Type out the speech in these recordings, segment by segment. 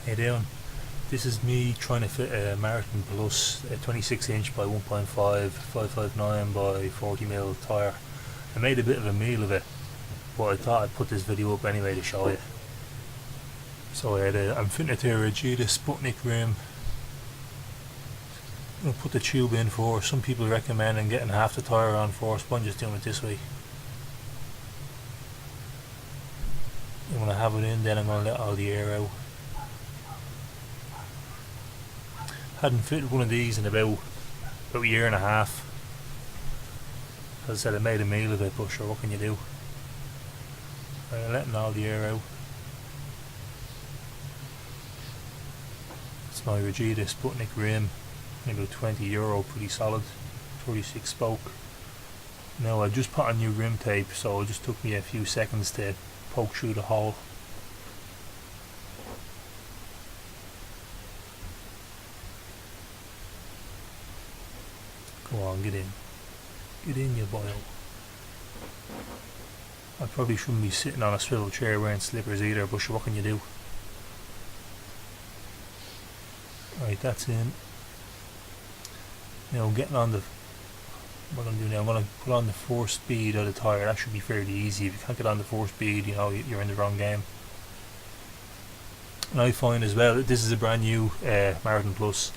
Hey down. This is me trying to fit a Marathon Plus, a 26 inch by 1.5, 559 by 40mm tyre. I made a bit of a meal of it, but I thought I'd put this video up anyway to show you. So I'm fitting it to a Regida Sputnik rim. I'm going to put the tube in first. Some people recommend getting half the tyre on first, but I'm just doing it this way. I'm going to have it in, then I'm going to let all the air out. Hadn't fitted one of these in about a year and a half. As I said, I made a meal of it, but sure, what can you do? I'm letting all the air out. It's my Regida Sputnik rim, about €20, pretty solid, 36 spoke. Now I've just put on new rim tape, so it just took me a few seconds to poke through the hole. Come on, get in. Get in, you boy. I probably shouldn't be sitting on a swivel chair wearing slippers either, but sure, what can you do? Right, that's in. Now getting on the... What I'm doing now, I'm going to put on the 4-speed of the tyre. That should be fairly easy. If you can't get on the 4-speed, you know, you're in the wrong game. And I find as well, this is a brand new Marathon Plus.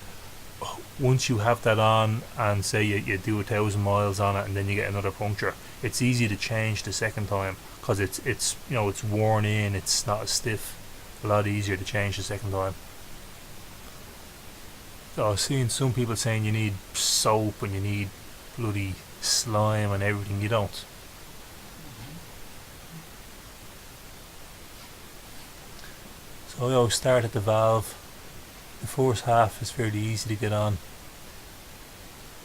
Once you have that on and say you do 1,000 miles on it and then you get another puncture, it's easy to change the second time because it's you know, it's worn in, it's not as stiff. A lot easier to change the second time. So I've seen some people saying you need soap and you need bloody slime and everything. You don't. So I always start at the valve. The first half is fairly easy to get on.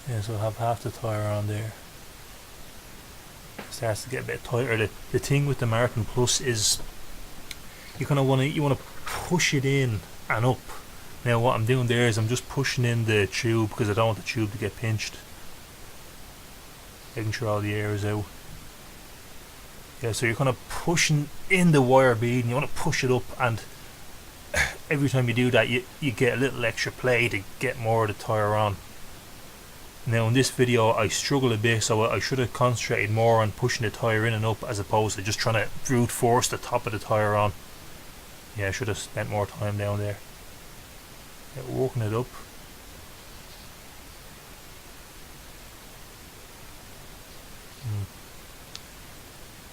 Yeah, so I have half the tyre on there. It starts to get a bit tighter. The thing with the Marathon Plus is you kind of want to push it in and up. Now what I'm doing there is I'm just pushing in the tube because I don't want the tube to get pinched. Making sure all the air is out. Yeah, so you're kind of pushing in the wire bead and you want to push it up, and every time you do that you get a little extra play to get more of the tyre on. Now in this video I struggle a bit, so I should have concentrated more on pushing the tyre in and up as opposed to just trying to brute force the top of the tyre on. Yeah, I should have spent more time down there. Yeah, working it up.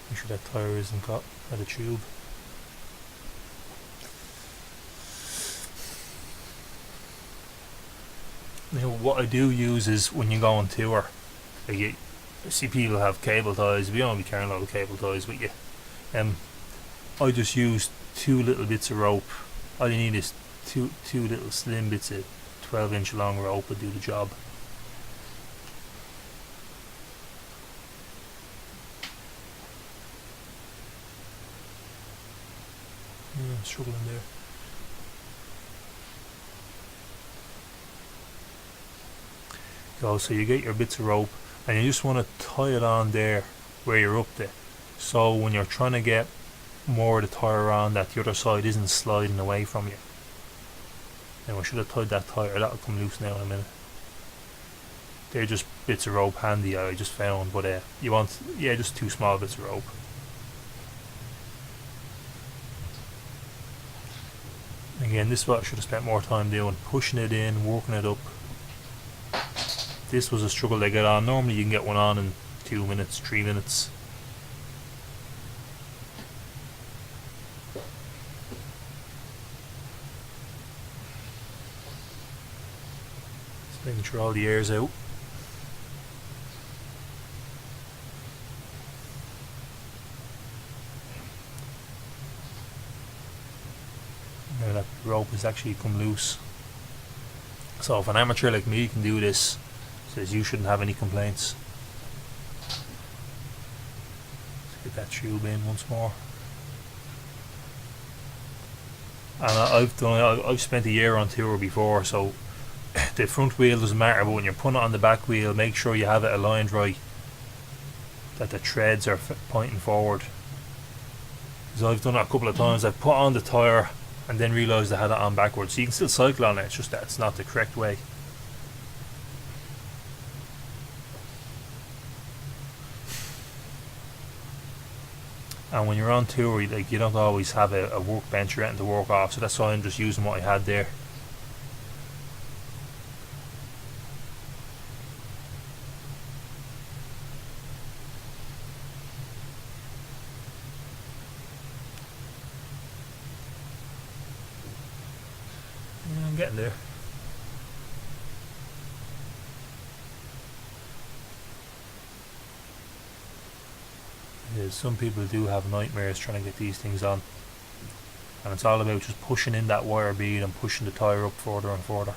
Make sure that tyre isn't got at a tube. Now what I do use is when you go on tour, like you see people have cable ties. We don't be carrying a lot of cable ties with you. I just use 2 little bits of rope. All you need is two little slim bits of 12-inch long rope will do the job. Yeah, struggling there. So you get your bits of rope and you just want to tie it on there where you're up to, so when you're trying to get more of the tyre on, that the other side isn't sliding away from you. Now I should have tied that tyre, that'll come loose now in a minute. They're just bits of rope handy I just found, but you want, yeah, just 2 small bits of rope. Again, this is what I should have spent more time doing, pushing it in, working it up. This was a struggle to get on. Normally you can get one on in 2 minutes, 3 minutes. Just making sure all the air's out. Now that rope has actually come loose. So if an amateur like me can do this, says you shouldn't have any complaints. Let's get that tube in once more. And I've spent a year on tour before, so the front wheel doesn't matter, but when you're putting it on the back wheel, make sure you have it aligned right, that the treads are pointing forward. Because I've done it a couple of times. I've put on the tyre and then realised I had it on backwards. So you can still cycle on it, it's just that it's not the correct way. And when you're on tour, like, you don't always have a workbench or anything to work off, so that's why I'm just using what I had there. Yeah, I'm getting there. Yeah, some people do have nightmares trying to get these things on, and it's all about just pushing in that wire bead and pushing the tyre up further and further.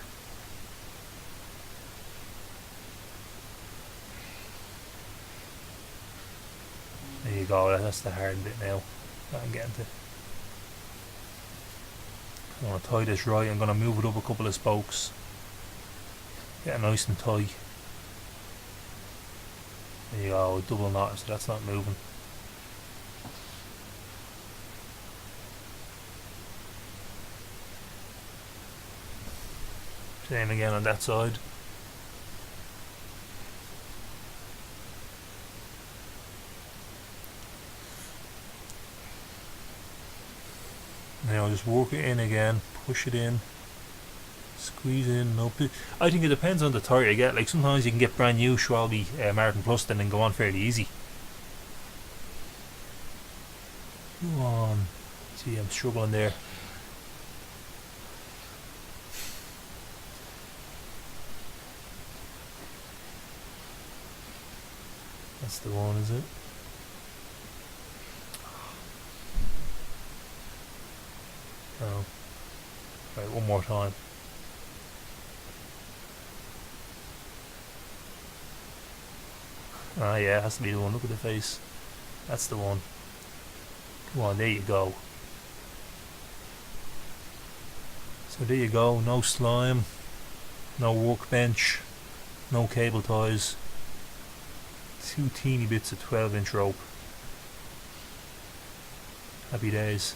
There you go, that's the hard bit now that I'm getting to. I'm going to tie this right, I'm going to move it up a couple of spokes, get it nice and tight. There you go, double knot, so that's not moving. Same again on that side. Now just work it in again, push it in, squeeze in. No, I think it depends on the tyre you get. Like sometimes you can get brand new Schwalbe Martin Plus and then go on fairly easy. Go on. See, I'm struggling there. That's the one, is it? Oh. Right, one more time. Ah, yeah, it has to be the one. Look at the face. That's the one. Come on, there you go. So there you go. No slime, no workbench, no cable ties. 2 teeny bits of 12-inch rope. Happy days.